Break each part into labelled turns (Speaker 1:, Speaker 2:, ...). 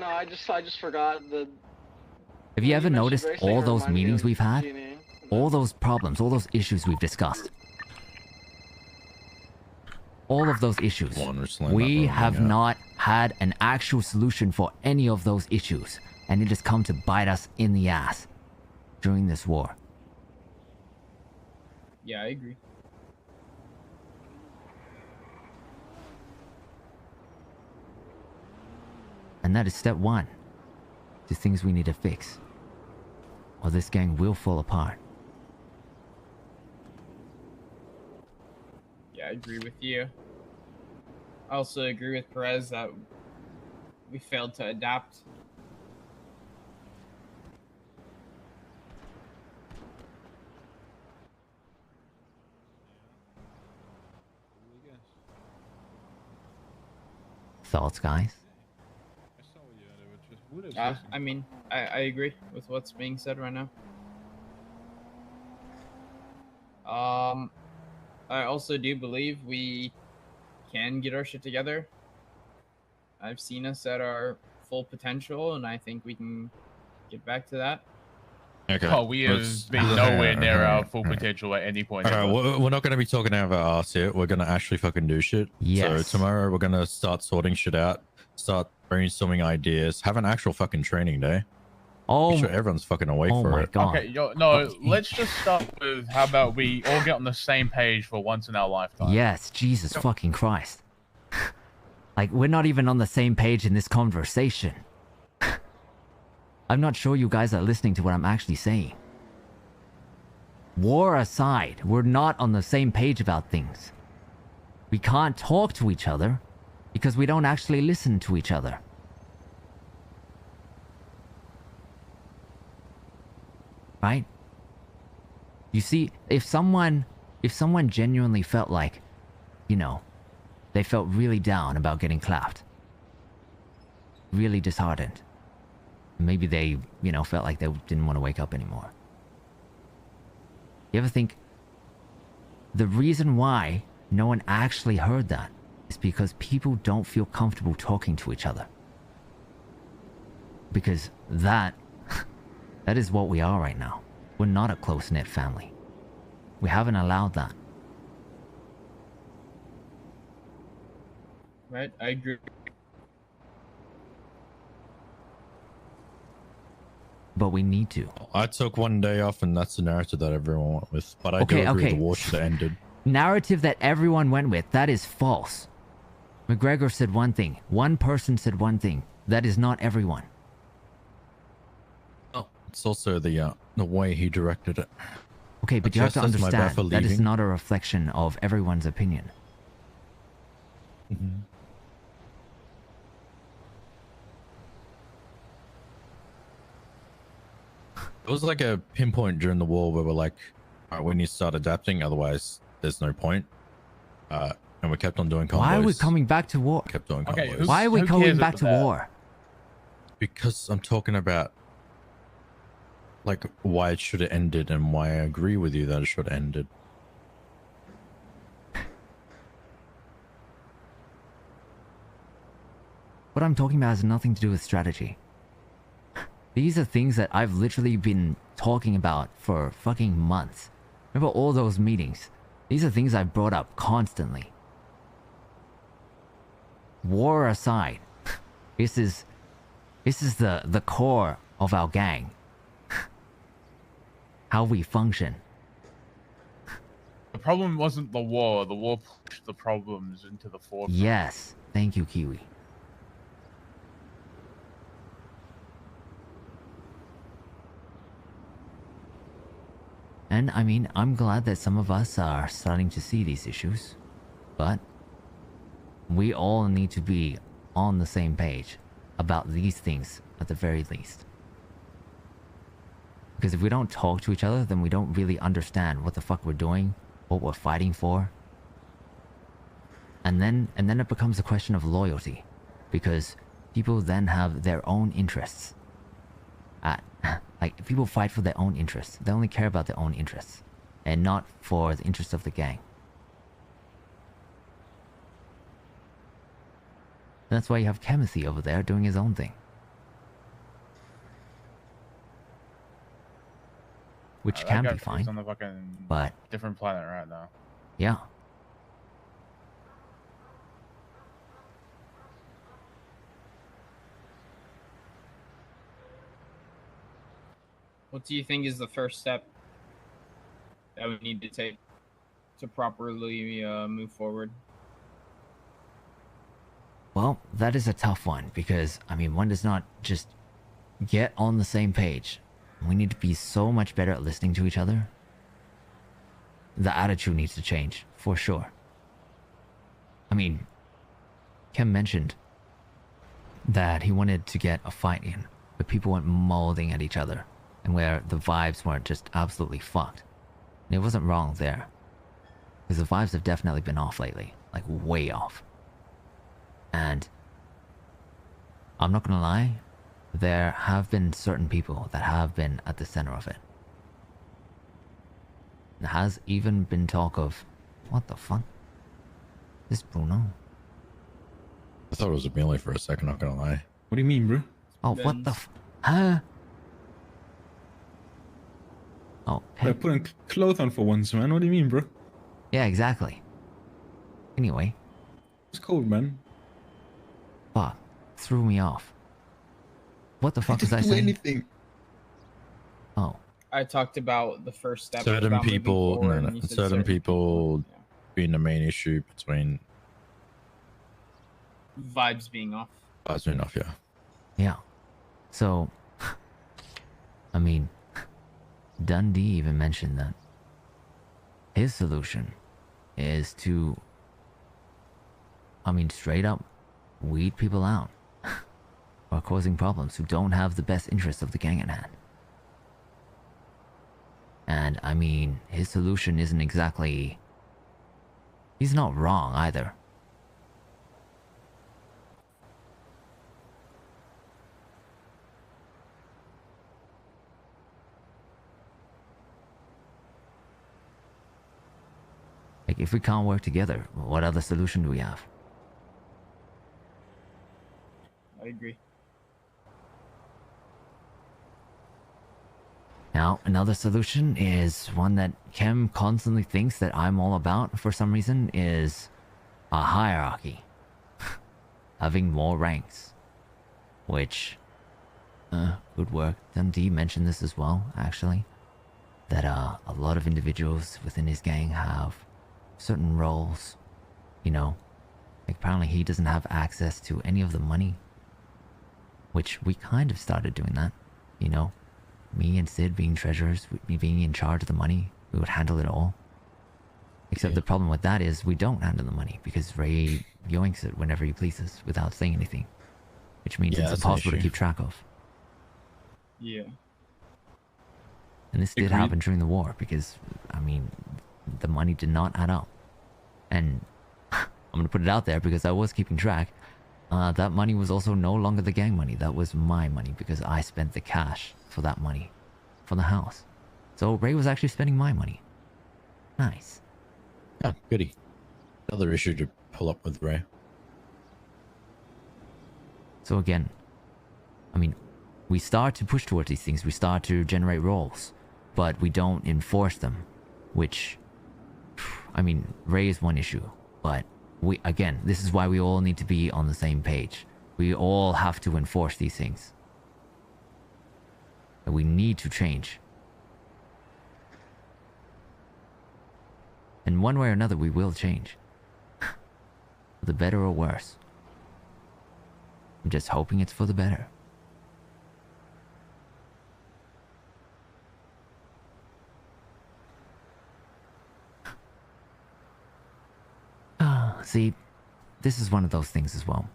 Speaker 1: No, I just forgot the.
Speaker 2: Have you ever noticed all those meetings we've had?
Speaker 1: Genie.
Speaker 2: All those problems, all those issues we've discussed. All of those issues. We have not had an actual solution for any of those issues. And it has come to bite us in the ass during this war.
Speaker 3: Yeah, I agree.
Speaker 2: And that is step one. The things we need to fix. Or this gang will fall apart.
Speaker 3: Yeah, I agree with you. I also agree with Perez that we failed to adapt.
Speaker 2: Thoughts, guys?
Speaker 3: I mean, I agree with what's being said right now. I also do believe we can get our shit together. I've seen us at our full potential, and I think we can get back to that.
Speaker 4: Okay.
Speaker 5: Oh, we have been nowhere near our full potential at any point.
Speaker 4: Okay, we're not going to be talking out of our ass here. We're going to actually fucking do shit.
Speaker 2: Yes.
Speaker 4: So tomorrow we're going to start sorting shit out, start brainstorming ideas, have an actual fucking training day.
Speaker 2: Oh,
Speaker 4: make sure everyone's fucking awake for it.
Speaker 2: God.
Speaker 5: Okay, no, let's just start with how about we all get on the same page for once in our lifetime.
Speaker 2: Yes, Jesus fucking Christ. Like, we're not even on the same page in this conversation. I'm not sure you guys are listening to what I'm actually saying. War aside, we're not on the same page about things. We can't talk to each other because we don't actually listen to each other. Right? You see, if someone genuinely felt like, you know, they felt really down about getting clapped, really disheartened, maybe they, you know, felt like they didn't want to wake up anymore. You ever think the reason why no one actually heard that is because people don't feel comfortable talking to each other? Because that is what we are right now. We're not a close-knit family. We haven't allowed that.
Speaker 3: Right, I agree.
Speaker 2: But we need to.
Speaker 4: I took one day off, and that's the narrative that everyone went with. But I do agree the war should have ended.
Speaker 2: Narrative that everyone went with, that is false. McGregor said one thing. One person said one thing. That is not everyone.
Speaker 4: Oh, it's also the way he directed it.
Speaker 2: Okay, but you have to understand that is not a reflection of everyone's opinion.
Speaker 4: Mm-hmm. It was like a pinpoint during the war where we're like, all right, we need to start adapting, otherwise there's no point. And we kept on doing combos.
Speaker 2: Why are we coming back to war?
Speaker 4: Kept doing combos.
Speaker 2: Why are we coming back to war?
Speaker 4: Because I'm talking about like why it should have ended and why I agree with you that it should have ended.
Speaker 2: What I'm talking about has nothing to do with strategy. These are things that I've literally been talking about for fucking months. Remember all those meetings? These are things I've brought up constantly. War aside, this is the core of our gang. How we function.
Speaker 5: The problem wasn't the war. The war pushed the problems into the forefront.
Speaker 2: Yes, thank you, Kiwi. And I mean, I'm glad that some of us are starting to see these issues, but we all need to be on the same page about these things at the very least. Because if we don't talk to each other, then we don't really understand what the fuck we're doing, what we're fighting for. And then it becomes a question of loyalty, because people then have their own interests. Like, people fight for their own interests. They only care about their own interests, and not for the interests of the gang. That's why you have Chemothy over there doing his own thing. which
Speaker 5: That
Speaker 2: can
Speaker 5: guy
Speaker 2: be
Speaker 5: is
Speaker 2: fine.
Speaker 5: on the fucking
Speaker 2: But
Speaker 5: different planet right now.
Speaker 2: yeah.
Speaker 3: What do you think is the first step that we need to take to properly move forward?
Speaker 2: Well, that is a tough one because, I mean, one does not just get on the same page. We need to be so much better at listening to each other. The attitude needs to change, for sure. I mean, Kim mentioned that he wanted to get a fight in, but people weren't molding at each other, and where the vibes weren't just absolutely fucked. And it wasn't wrong there, because the vibes have definitely been off lately, like way off. And I'm not gonna lie, there have been certain people that have been at the center of it. There has even been talk of, what the fuck? This Bruno?
Speaker 4: I thought it was a melee for a second, not gonna lie.
Speaker 6: What do you mean, bro?
Speaker 2: Oh, what the huh? Oh, hey.
Speaker 6: They're putting clothes on for once, man. What do you mean, bro?
Speaker 2: Yeah, exactly. Anyway,
Speaker 6: It's cold, man.
Speaker 2: fuck. Threw me off. What the fuck was I
Speaker 6: do
Speaker 2: saying?
Speaker 6: anything.
Speaker 2: Oh,
Speaker 3: I talked about the first step.
Speaker 4: Certain
Speaker 3: about moving
Speaker 4: people,
Speaker 3: forward, and you said
Speaker 4: certain people
Speaker 3: yeah.
Speaker 4: being the main issue between
Speaker 3: Vibes being off.
Speaker 4: us enough, yeah.
Speaker 2: yeah. So, I mean, Dundee even mentioned that his solution is to, I mean, straight up weed people out or causing problems who don't have the best interests of the gang at hand. And I mean, his solution isn't exactly, he's not wrong either. Like, if we can't work together, what other solution do we have?
Speaker 3: I agree.
Speaker 2: Now, another solution is one that Kem constantly thinks that I'm all about for some reason, is a hierarchy. Having more ranks. Which, could work. Dundee mentioned this as well, actually. That a lot of individuals within his gang have certain roles. You know, like apparently he doesn't have access to any of the money. Which we kind of started doing that, you know. Me and Sid being treasurers, me being in charge of the money, we would handle it all. Except the problem with that is we don't handle the money because Ray yoinks it whenever he pleases without saying anything. Which means it's
Speaker 4: that's an
Speaker 2: impossible to
Speaker 4: issue.
Speaker 2: keep track of.
Speaker 3: Yeah.
Speaker 2: And this did
Speaker 6: Agreed.
Speaker 2: happen during the war because, I mean, the money did not add up. And I'm going to put it out there because I was keeping track. That money was also no longer the gang money. That was my money because I spent the cash for that money for the house. So Ray was actually spending my money. Nice.
Speaker 4: Yeah, goody. Another issue to pull up with Ray.
Speaker 2: So again, I mean, we start to push towards these things. We start to generate roles, but we don't enforce them, which, I mean, Ray is one issue, but we, again, this is why we all need to be on the same page. We all have to enforce these things. And we need to change. And one way or another, we will change. For the better or worse. I'm just hoping it's for the better. See, this is one of those things as well.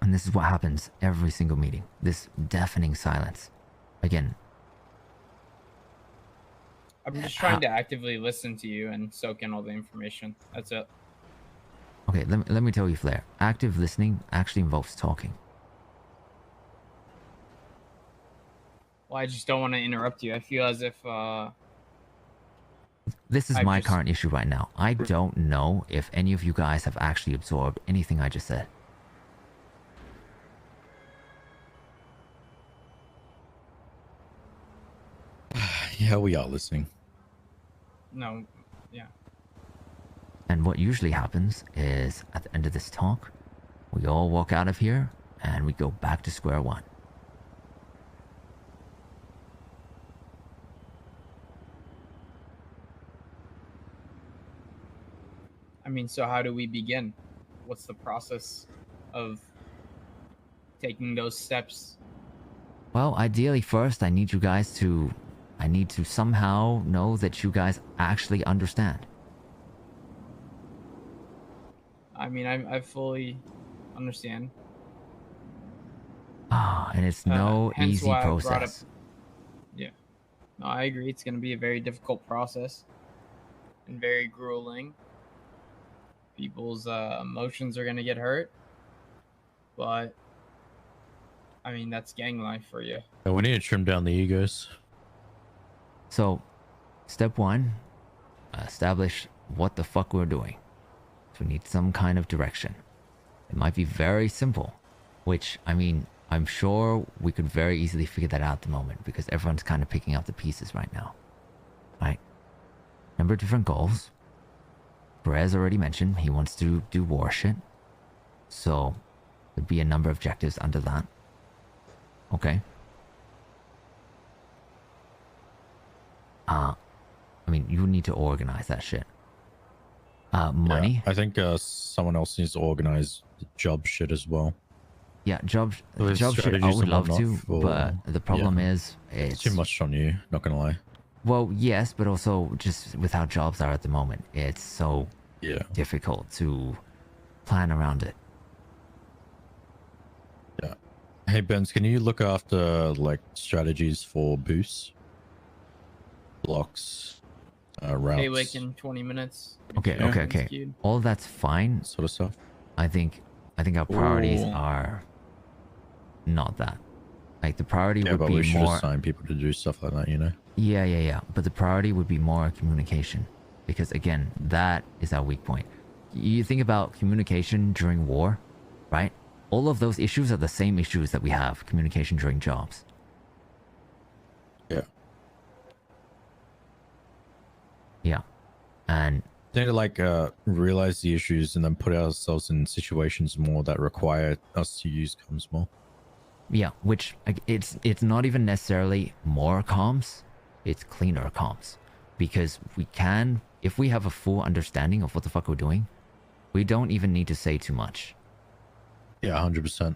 Speaker 2: And this is what happens every single meeting. This deafening silence. Again.
Speaker 3: I'm just trying to actively listen to you and soak in all the information. That's it.
Speaker 2: Okay, let me tell you, Flair. Active listening actually involves talking.
Speaker 3: Well, I just don't want to interrupt you. I feel as if
Speaker 2: This is
Speaker 3: I
Speaker 2: my
Speaker 3: just-
Speaker 2: current issue right now. I don't know if any of you guys have actually absorbed anything I just said.
Speaker 4: Yeah, we are listening.
Speaker 3: No, yeah.
Speaker 2: And what usually happens is at the end of this talk, we all walk out of here and we go back to square one.
Speaker 3: I mean, so how do we begin? What's the process of taking those steps?
Speaker 2: Well, ideally first I need to somehow know that you guys actually understand.
Speaker 3: I mean, I fully understand.
Speaker 2: And it's no
Speaker 3: Hence
Speaker 2: easy
Speaker 3: why I brought
Speaker 2: process.
Speaker 3: Yeah. No, I agree. It's going to be a very difficult process and very grueling. People's emotions are going to get hurt. But, I mean, that's gang life for you.
Speaker 4: We need to trim down the egos.
Speaker 2: So, step one, establish what the fuck we're doing. So we need some kind of direction. It might be very simple, which, I mean, I'm sure we could very easily figure that out at the moment because everyone's kind of picking up the pieces right now. Right? Number of different goals. Perez already mentioned he wants to do war shit. So, there'd be a number of objectives under that. Okay. I mean, you need to organize that shit. Money.
Speaker 4: Yeah, I think someone else needs to organize the job shit as well.
Speaker 2: Yeah, job shit I
Speaker 4: strategies
Speaker 2: would
Speaker 4: and
Speaker 2: love to,
Speaker 4: whatnot
Speaker 2: but the problem is
Speaker 4: It's too much on you, not gonna lie.
Speaker 2: Well, yes, but also just with how jobs are at the moment, it's so difficult to plan around it.
Speaker 4: Yeah. Hey, Benz, can you look after, like, strategies for boosts? Blocks, routes.
Speaker 3: Hey, like in 20 minutes.
Speaker 2: Okay,
Speaker 3: Make sure
Speaker 2: okay.
Speaker 3: everything's queued.
Speaker 2: All that's fine.
Speaker 4: Sort of stuff.
Speaker 2: I think our priorities
Speaker 6: Ooh.
Speaker 2: are not that. Like, the priority
Speaker 4: Yeah,
Speaker 2: would
Speaker 4: but
Speaker 2: be
Speaker 4: we should
Speaker 2: more...
Speaker 4: assign people to do stuff like that, you know?
Speaker 2: Yeah. But the priority would be more communication. Because, again, that is our weak point. You think about communication during war, right? All of those issues are the same issues that we have communication during jobs.
Speaker 4: Yeah.
Speaker 2: Yeah. And...
Speaker 4: We need to, like, realize the issues and then put ourselves in situations more that require us to use comms more.
Speaker 2: Yeah, which it's not even necessarily more comms, it's cleaner comms. Because we can, if we have a full understanding of what the fuck we're doing, we don't even need to say too much.
Speaker 4: Yeah, 100%.